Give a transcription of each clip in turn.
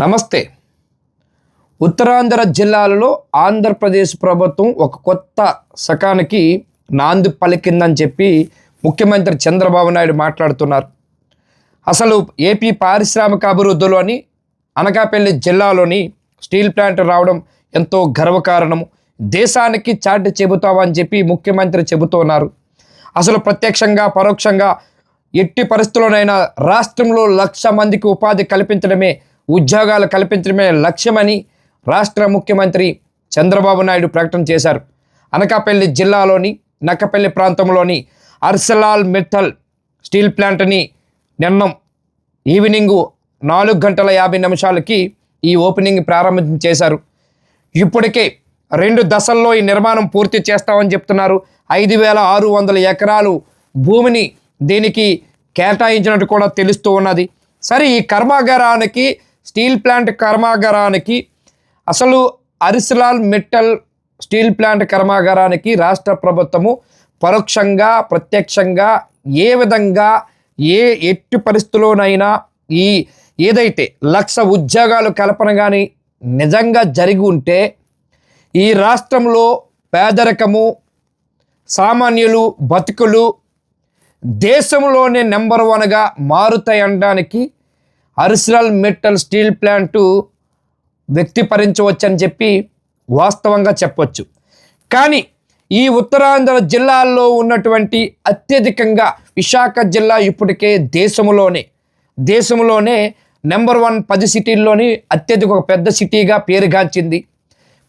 నమస్తే. ఉత్తరాంధ్ర జిల్లాలలో ఆంధ్రప్రదేశ్ ప్రభుత్వం ఒక కొత్త శకానికి నాంది పలికిందని చెప్పి ముఖ్యమంత్రి చంద్రబాబు నాయుడు మాట్లాడుతున్నారు. అసలు ఏపీ పారిశ్రామిక అభివృద్ధిలోని అనకాపల్లి జిల్లాలోని స్టీల్ ప్లాంట్ రావడం ఎంతో గర్వకారణము, దేశానికి చాటి చెబుతామని చెప్పి ముఖ్యమంత్రి చెబుతున్నారు. అసలు ప్రత్యక్షంగా పరోక్షంగా ఎట్టి పరిస్థితుల్లోనైనా రాష్ట్రంలో 1,00,000 మందికి ఉపాధి కల్పించడమే, ఉద్యోగాలు కల్పించడమే లక్ష్యమని రాష్ట్ర ముఖ్యమంత్రి చంద్రబాబు నాయుడు ప్రకటన చేశారు. అనకాపల్లి జిల్లాలోని నక్కపల్లి ప్రాంతంలోని ఆర్సెల్ఆర్ మిట్టల్ స్టీల్ ప్లాంట్ని నిన్న ఈవినింగ్ 4:50 ఈ ఓపెనింగ్ ప్రారంభం చేశారు. ఇప్పటికే 2 దశల్లో ఈ నిర్మాణం పూర్తి చేస్తామని చెప్తున్నారు. 5,600 ఎకరాలు భూమిని దీనికి కేటాయించినట్టు కూడా తెలుస్తూ ఉన్నది. సరే, ఈ కర్మాగారానికి, స్టీల్ ప్లాంట్ కర్మాగారానికి, అసలు ఆర్సెల్ఆర్ మిట్టల్ స్టీల్ ప్లాంట్ కర్మాగారానికి రాష్ట్ర ప్రభుత్వము పరోక్షంగా ప్రత్యక్షంగా ఏ విధంగా ఎట్టి పరిస్థితుల్లోనైనా ఏదైతే 1,00,000 ఉద్యోగాలు కల్పన కానీ నిజంగా జరిగి ఉంటే ఈ రాష్ట్రంలో పేదరికము, సామాన్యులు బతుకులు దేశంలోనే నెంబర్ 1గా మారుతాయి అనడానికి ఆర్సెల్ఆర్ మిట్టల్ స్టీల్ ప్లాంటు వ్యక్తపరించవచ్చని చెప్పి వాస్తవంగా చెప్పవచ్చు. కానీ ఈ ఉత్తరాంధ్ర జిల్లాల్లో ఉన్నటువంటి అత్యధికంగా విశాఖ జిల్లా ఇప్పటికే దేశంలోనే నెంబర్ 1 10 సిటీల్లోని అత్యధిక ఒక పెద్ద సిటీగా పేరుగాంచింది.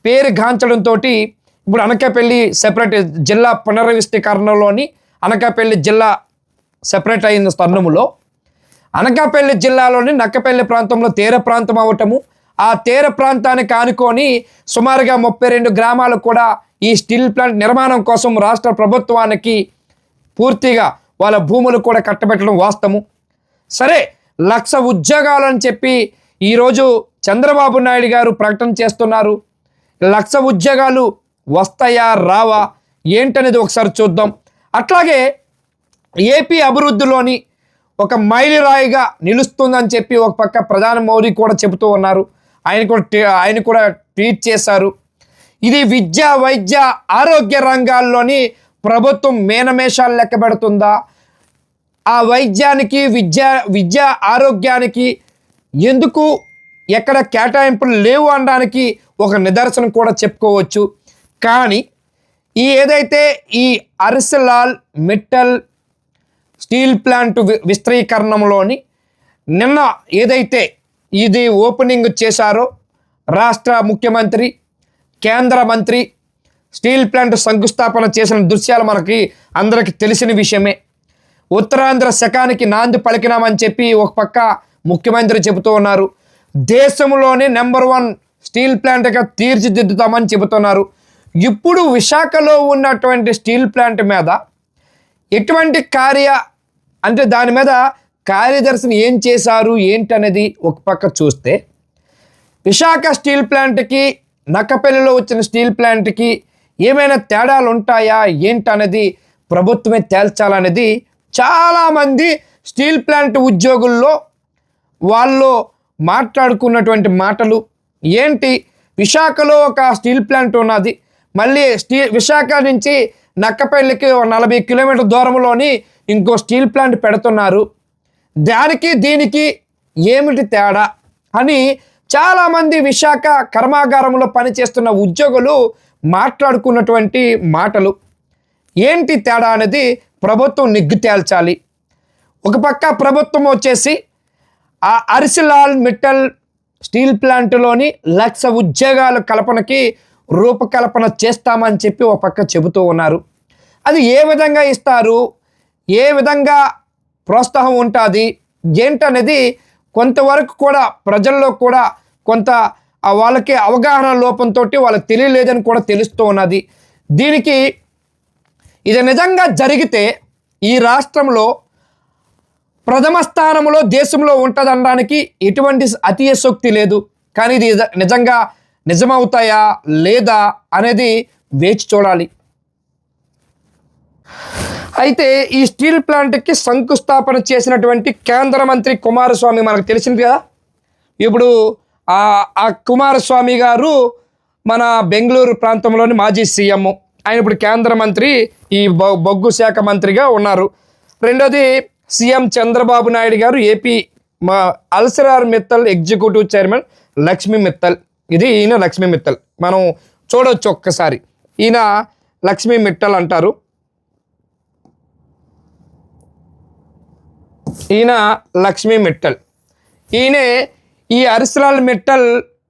పేరుగాంచడంతో ఇప్పుడు అనకాపల్లి సెపరేట్ జిల్లా పునర్వ్యవస్థీకరణలోని అనకాపల్లి జిల్లా సెపరేట్ అయిన స్థానంలో అనకాపల్లి జిల్లాలోని నక్కపల్లి ప్రాంతంలో తీర ప్రాంతం అవటము, ఆ తీర ప్రాంతానికి ఆనుకొని సుమారుగా 32 గ్రామాలు కూడా ఈ స్టీల్ ప్లాంట్ నిర్మాణం కోసం రాష్ట్ర ప్రభుత్వానికి పూర్తిగా వాళ్ళ భూములు కూడా కట్టబెట్టడం వాస్తవము. సరే, 1,00,000 ఉద్యోగాలు అని చెప్పి ఈరోజు చంద్రబాబు నాయుడు గారు ప్రకటన చేస్తున్నారు. 1,00,000 ఉద్యోగాలు వస్తాయా రావా ఏంటనేది ఒకసారి చూద్దాం. అట్లాగే ఏపీ అభివృద్ధిలోని ఒక మైలురాయిగా నిలుస్తుందని చెప్పి ఒక పక్క ప్రధాని మోడీ కూడా చెబుతూ ఉన్నారు. ఆయన కూడా ట్వీట్ చేశారు. ఇది విద్య, వైద్య, ఆరోగ్య రంగాల్లోని ప్రభుత్వం మేనమేషాలు లెక్క పెడుతుందా, ఆ వైద్యానికి విద్య ఆరోగ్యానికి ఎందుకు ఎక్కడ కేటాయింపులు లేవు అనడానికి ఒక నిదర్శనం కూడా చెప్పుకోవచ్చు. కానీ ఏదైతే ఈ ఆర్సెల్ఆర్ మిట్టల్ స్టీల్ ప్లాంట్ విస్తీర్ణంలోని నిన్న ఏదైతే ఇది ఓపెనింగ్ చేశారో రాష్ట్ర ముఖ్యమంత్రి, కేంద్ర మంత్రి స్టీల్ ప్లాంట్ శంకుస్థాపన చేసిన దృశ్యాలు మనకి అందరికీ తెలిసిన విషయమే. ఉత్తరాంధ్ర శకానికి నాంది పలికినామని చెప్పి ఒక పక్క ముఖ్యమంత్రి చెబుతూ ఉన్నారు. దేశంలోనే నెంబర్ 1 స్టీల్ ప్లాంట్గా తీర్చిదిద్దుతామని చెబుతున్నారు. ఇప్పుడు విశాఖలో ఉన్నటువంటి స్టీల్ ప్లాంట్ మీద ఎటువంటి దాని మీద కార్యదర్శిని ఏం చేశారు ఏంటనేది ఒక పక్క చూస్తే, విశాఖ స్టీల్ ప్లాంట్కి నక్కపల్లిలో వచ్చిన స్టీల్ ప్లాంట్కి ఏమైనా తేడాలు ఉంటాయా ఏంటనేది ప్రభుత్వమే తేల్చాలనేది చాలామంది స్టీల్ ప్లాంట్ ఉద్యోగుల్లో వాళ్ళు మాట్లాడుకున్నటువంటి మాటలు. ఏంటి, విశాఖలో ఒక స్టీల్ ప్లాంట్ ఉన్నది, మళ్ళీ విశాఖ నుంచి నక్కపల్లికి 40 కిలోమీటర్ల దూరంలోని ఇంకో స్టీల్ ప్లాంట్ పెడుతున్నారు, దానికి దీనికి ఏమిటి తేడా అని చాలామంది విశాఖ కర్మాగారంలో పనిచేస్తున్న ఉద్యోగులు మాట్లాడుకున్నటువంటి మాటలు. ఏంటి తేడా అనేది ప్రభుత్వం నిగ్గు తేల్చాలి. ఒక పక్క ప్రభుత్వం వచ్చేసి ఆ ఆర్సెల్ఆర్ మిట్టల్ స్టీల్ ప్లాంట్లోని 1,00,000 ఉద్యోగాల కల్పనకి రూపకల్పన చేస్తామని చెప్పి ఒక పక్క చెబుతూ ఉన్నారు. అది ఏ విధంగా ఇస్తారు, ఏ విధంగా ప్రోత్సాహం ఉంటుంది ఏంటనేది కొంతవరకు కూడా ప్రజల్లో కూడా కొంత వాళ్ళకి అవగాహన లోపంతో వాళ్ళకి తెలియలేదని కూడా తెలుస్తూ ఉన్నది. దీనికి ఇది నిజంగా జరిగితే ఈ రాష్ట్రంలో ప్రథమ స్థానంలో దేశంలో ఉంటుందనడానికి ఎటువంటి అతిశయోక్తి లేదు. కానీ ఇది నిజంగా నిజమవుతాయా లేదా అనేది వేచి చూడాలి. అయితే ఈ స్టీల్ ప్లాంట్కి శంకుస్థాపన చేసినటువంటి కేంద్ర మంత్రి కుమారస్వామి మనకు తెలిసింది కదా. ఇప్పుడు ఆ కుమారస్వామి గారు మన బెంగళూరు ప్రాంతంలోని మాజీ సీఎం, ఆయన ఇప్పుడు కేంద్ర మంత్రి, ఈ బొగ్గు శాఖ మంత్రిగా ఉన్నారు. రెండోది సీఎం చంద్రబాబు నాయుడు గారు AP Arcelor Mittal executive chairman Lakshmi Mittal. ఈయన లక్ష్మీ మిత్తల్ మనం చూడవచ్చు ఒక్కసారి. ఈయన లక్ష్మీ మిట్టల్ అంటారు. ఈయన లక్ష్మీ మిట్టల్. ఈయనే ఈ అర్సరాల్ మిట్టల్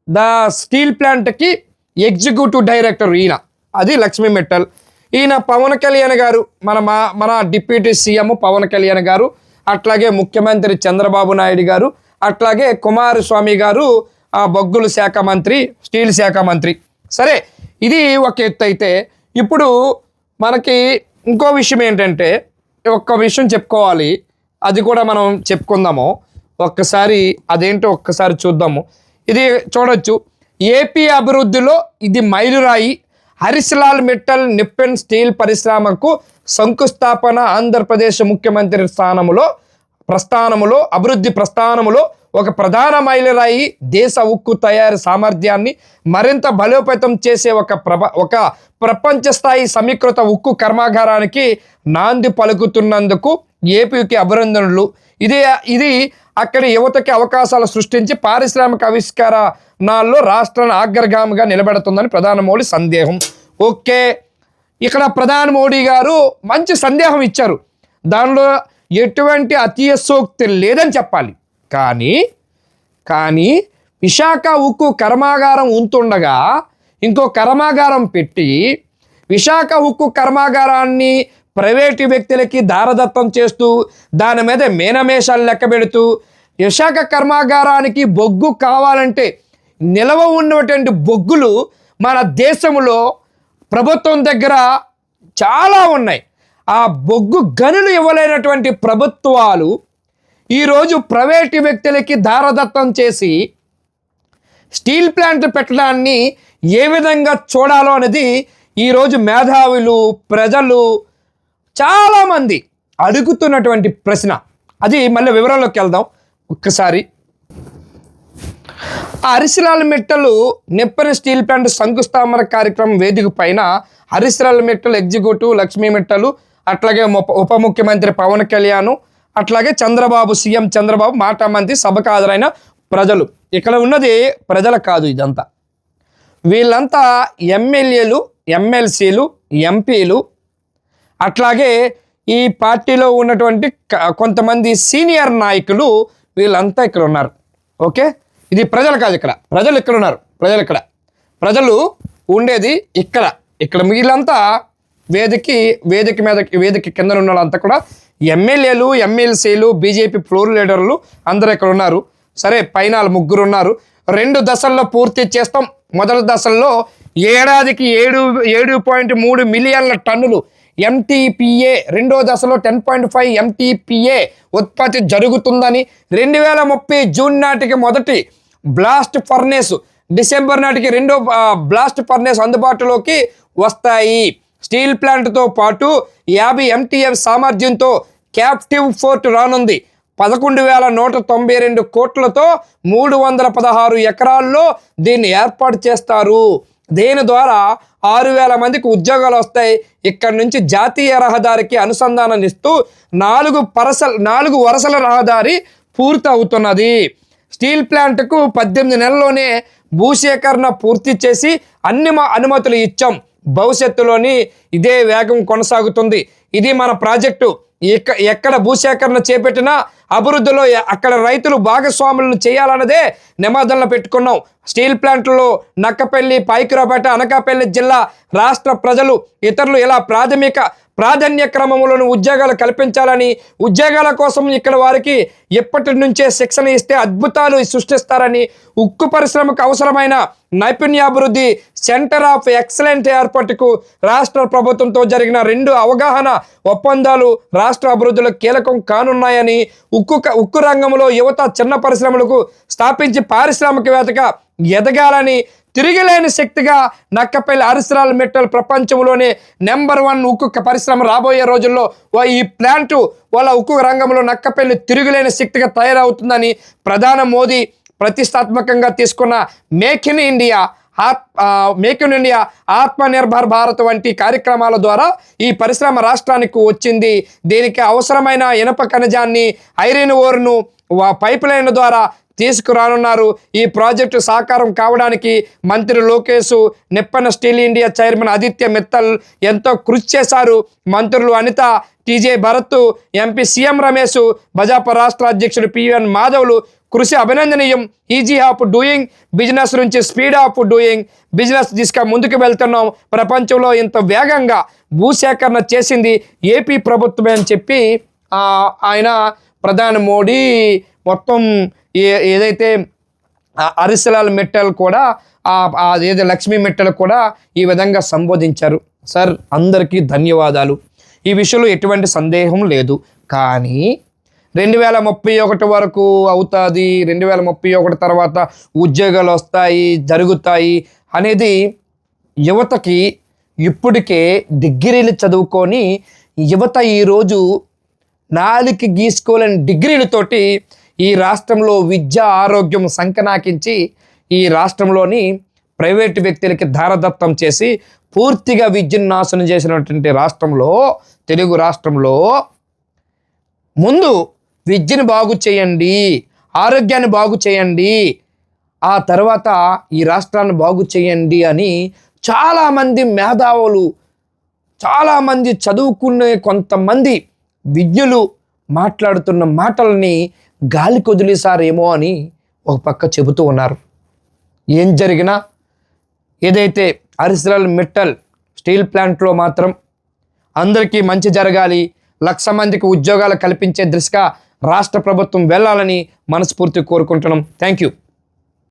ద స్టీల్ ప్లాంట్కి ఎగ్జిక్యూటివ్ డైరెక్టర్ ఈయన, అది లక్ష్మీ మిట్టల్. ఈయన పవన్ కళ్యాణ్ గారు, మన డిప్యూటీ సీఎం పవన్ కళ్యాణ్ గారు, అట్లాగే ముఖ్యమంత్రి చంద్రబాబు నాయుడు గారు, అట్లాగే కుమారస్వామి గారు బొగ్గుల శాఖ మంత్రి, స్టీల్ శాఖ మంత్రి. సరే, ఇది ఒక ఎత్తు అయితే ఇప్పుడు మనకి ఇంకో విషయం ఏంటంటే, ఒక్క విషయం చెప్పుకోవాలి, అది కూడా మనం చెప్పుకుందాము ఒక్కసారి. అదేంటో ఒక్కసారి చూద్దాము. ఇది చూడొచ్చు, ఏపీ అభివృద్ధిలో ఇది మైలురాయి. హరీశ్లాల్ మిట్టల్ నిప్పెన్ స్టీల్ పరిశ్రమకు శంకుస్థాపన. ఆంధ్రప్రదేశ్ ముఖ్యమంత్రి అభివృద్ధి ప్రస్థానములో ఒక ప్రధాన మైలురాయి. దేశ ఉక్కు తయారీ సామర్థ్యాన్ని మరింత బలోపేతం చేసే ఒక ప్రపంచ స్థాయి సమీకృత ఉక్కు కర్మాగారానికి నాంది పలుకుతున్నందుకు ఏపీకి అభినందనలు. ఇది అక్కడి యువతకి అవకాశాలు సృష్టించి పారిశ్రామిక ఆవిష్కరణాల్లో రాష్ట్రాన్ని అగ్రగామిగా నిలబెడుతుందని ప్రధాని మోడీ సందేహం. ఓకే, ఇక్కడ ప్రధాని మోడీ గారు మంచి సందేహం ఇచ్చారు, దానిలో ఎటువంటి అతిశయోక్తి లేదని చెప్పాలి. కానీ విశాఖ ఉక్కు కర్మాగారం ఉంటుండగా ఇంకో కర్మాగారం పెట్టి విశాఖ ఉక్కు కర్మాగారాన్ని ప్రైవేటు వ్యక్తులకి దారదత్తం చేస్తూ దాని మీద మేనమేషాలు లెక్క పెడుతూ విశాఖ కర్మాగారానికి బొగ్గు కావాలంటే నిల్వ ఉన్నటువంటి బొగ్గులు మన దేశంలో ప్రభుత్వం దగ్గర చాలా ఉన్నాయి. ఆ బొగ్గు గనులు ఇవ్వలేనటువంటి ప్రభుత్వాలు ఈరోజు ప్రైవేటు వ్యక్తులకి దారదత్తం చేసి స్టీల్ ప్లాంట్ పెట్టడాన్ని ఏ విధంగా చూడాలో అనేది ఈరోజు మేధావులు, ప్రజలు చాలామంది అడుగుతున్నటువంటి ప్రశ్న. అది మళ్ళీ వివరాల్లోకి వెళ్దాం ఒక్కసారి. హరీశ్లాల్ మిట్టల్ నిప్పెన్ స్టీల్ ప్లాంట్ శంకుస్థాపన కార్యక్రమం వేదిక పైన హరీశ్లాల్ మిట్టల్ ఎగ్జిక్యూటివ్ లక్ష్మీ మిట్టల్, అట్లాగే ఉప ముఖ్యమంత్రి పవన్ కళ్యాణ్, అట్లాగే సీఎం చంద్రబాబు, మాట మంత్రి, సభకు హాజరైన ప్రజలు. ఇక్కడ ఉన్నది ప్రజలు కాదు, ఇదంతా వీళ్ళంతా ఎమ్మెల్యేలు, ఎమ్మెల్సీలు, ఎంపీలు, అట్లాగే ఈ పార్టీలో ఉన్నటువంటి కొంతమంది సీనియర్ నాయకులు, వీళ్ళంతా ఇక్కడ ఉన్నారు. ఓకే, ఇది ప్రజలు కాదు, ఇక్కడ ప్రజలు ఇక్కడ ఉన్నారు. ప్రజలు ఉండేది ఇక్కడ. వీళ్ళంతా వేదిక కింద ఉన్న వాళ్ళంతా కూడా ఎమ్మెల్యేలు, ఎమ్మెల్సీలు, బీజేపీ ఫ్లోర్ లీడర్లు అందరూ ఇక్కడ ఉన్నారు. సరే, పైన 3 ఉన్నారు. 2 దశల్లో పూర్తి చేస్తాం. మొదటి దశల్లో ఏడాదికి 7.3 మిలియన్ల టన్నులు MTPA, రెండో దశలో 10.5 MTPA ఉత్పత్తి జరుగుతుందని, 2030 జూన్ నాటికి మొదటి బ్లాస్ట్ ఫర్నేస్, డిసెంబర్ నాటికి రెండో బ్లాస్ట్ ఫర్నేస్ అందుబాటులోకి వస్తాయి. స్టీల్ ప్లాంట్తో పాటు 50 MTF సామర్థ్యంతో క్యాప్టివ్ ఫోర్ట్ రానుంది. 11,192 కోట్లతో 316 ఎకరాల్లో దీన్ని ఏర్పాటు చేస్తారు. దీని ద్వారా 6,000 మందికి ఉద్యోగాలు వస్తాయి. ఇక్కడి నుంచి జాతీయ రహదారికి అనుసంధానం ఇస్తూ 4 వరుసల రహదారి పూర్తి అవుతున్నది. స్టీల్ ప్లాంట్కు 18 నెలల్లోనే భూసేకరణ పూర్తి చేసి అన్ని అనుమతులు ఇచ్చాం. భవిష్యత్తులోని ఇదే వేగం కొనసాగుతుంది. ఇది మన ప్రాజెక్టు. ఎక్కడ భూసేకరణ చేపట్టినా అభివృద్ధిలో అక్కడ రైతులు భాగస్వాములను చేయాలన్నదే నిబంధనలు పెట్టుకున్నాం. స్టీల్ ప్లాంట్లో నక్కపల్లి, పాయకురాపేట, అనకాపల్లి జిల్లా రాష్ట్ర ప్రజలు, ఇతరులు ఇలా ప్రాధాన్య క్రమంలోని ఉద్యోగాలు కల్పించాలని, ఉద్యోగాల కోసం ఇక్కడ వారికి ఎప్పటి నుంచే శిక్షణ ఇస్తే అద్భుతాలు సృష్టిస్తారని, ఉక్కు పరిశ్రమకు అవసరమైన నైపుణ్యాభివృద్ధి సెంటర్ ఆఫ్ ఎక్సలెంట్ ఏర్పాటుకు రాష్ట్ర ప్రభుత్వంతో జరిగిన 2 అవగాహన ఒప్పందాలు రాష్ట్ర అభివృద్ధిలో కీలకం కానున్నాయని, ఉక్కు రంగంలో యువత చిన్న పరిశ్రమలకు స్థాపించి పారిశ్రామికవేత్తగా ఎదగాలని, తిరిగిలేని శక్తిగా నక్కపల్లి హరీశ్లాల్ మిట్టల్ ప్రపంచంలోనే నెంబర్ 1 ఉక్కు పరిశ్రమ రాబోయే రోజుల్లో ఈ ప్లాంటు వాళ్ళ ఉక్కు రంగంలో నక్కపల్లి తిరుగులేని శక్తిగా తయారవుతుందని ప్రధాని మోదీ ప్రతిష్టాత్మకంగా తీసుకున్న make in India Atmanirbhar Bharat వంటి కార్యక్రమాల ద్వారా ఈ పరిశ్రమ రాష్ట్రానికి వచ్చింది. దీనికి అవసరమైన ఇనప ఖనిజాన్ని, ఐరన్ ఓర్ను పైప్ లైన్ ద్వారా తీసుకురానున్నారు. ఈ ప్రాజెక్టు సాకారం కావడానికి మంత్రి Lokesh, Nippon Steel India chairman Aditya Mittal ఎంతో కృషి చేశారు. మంత్రులు Anitha, TJ Bharath, MP CM Ramesh, Bhajapa రాష్ట్ర అధ్యక్షుడు పిఎన్ మాధవ్లు కృషి అభినందనీయం. ఈజీ ఆఫ్ డూయింగ్ బిజినెస్ నుంచి స్పీడ్ ఆఫ్ డూయింగ్ బిజినెస్ దిశగా ముందుకు వెళ్తున్నాం. ప్రపంచంలో ఇంత వేగంగా భూసేకరణ చేసింది ఏపీ ప్రభుత్వమే అని చెప్పి ఆయన ప్రధాని మోడీ మొత్తం ఏదైతే అరిసెలాల్ మెట్టల్ కూడా ఏదో లక్ష్మీ మెట్టల్ కూడా ఈ విధంగా సంబోధించారు. సార్ అందరికీ ధన్యవాదాలు. ఈ విషయంలో ఎటువంటి సందేహం లేదు. కానీ 2031 వరకు అవుతుంది, 2031 తర్వాత ఉద్యోగాలు వస్తాయి, జరుగుతాయి అనేది యువతకి ఇప్పటికే డిగ్రీలు చదువుకొని యువత ఈరోజు నాలుగు గీసుకోలేని డిగ్రీలతోటి ఈ రాష్ట్రంలో విద్య, ఆరోగ్యం సంకనాకించి ఈ రాష్ట్రంలోని ప్రైవేటు వ్యక్తులకి దారదత్తం చేసి పూర్తిగా విద్యను నాశనం చేసినటువంటి రాష్ట్రంలో, తెలుగు రాష్ట్రంలో ముందు విద్యను బాగు చేయండి, ఆరోగ్యాన్ని బాగు చేయండి, ఆ తర్వాత ఈ రాష్ట్రాన్ని బాగు చేయండి అని చాలామంది మేధావులు, చాలామంది చదువుకునే కొంతమంది విజ్ఞులు మాట్లాడుతున్న మాటల్ని గాలి కొదిలేసారేమో అని ఒక పక్క చెబుతూ ఉన్నారు. ఏం జరిగినా ఏదైతే అరిసెలాల్ మెట్టల్ స్టీల్ ప్లాంట్లో మాత్రం అందరికీ మంచి జరగాలి, 1,00,000 మందికి ఉద్యోగాలు కల్పించే దిశగా రాష్ట్ర ప్రభుత్వం వెళ్ళాలని మనస్ఫూర్తిగా కోరుకుంటున్నాం. Thank you.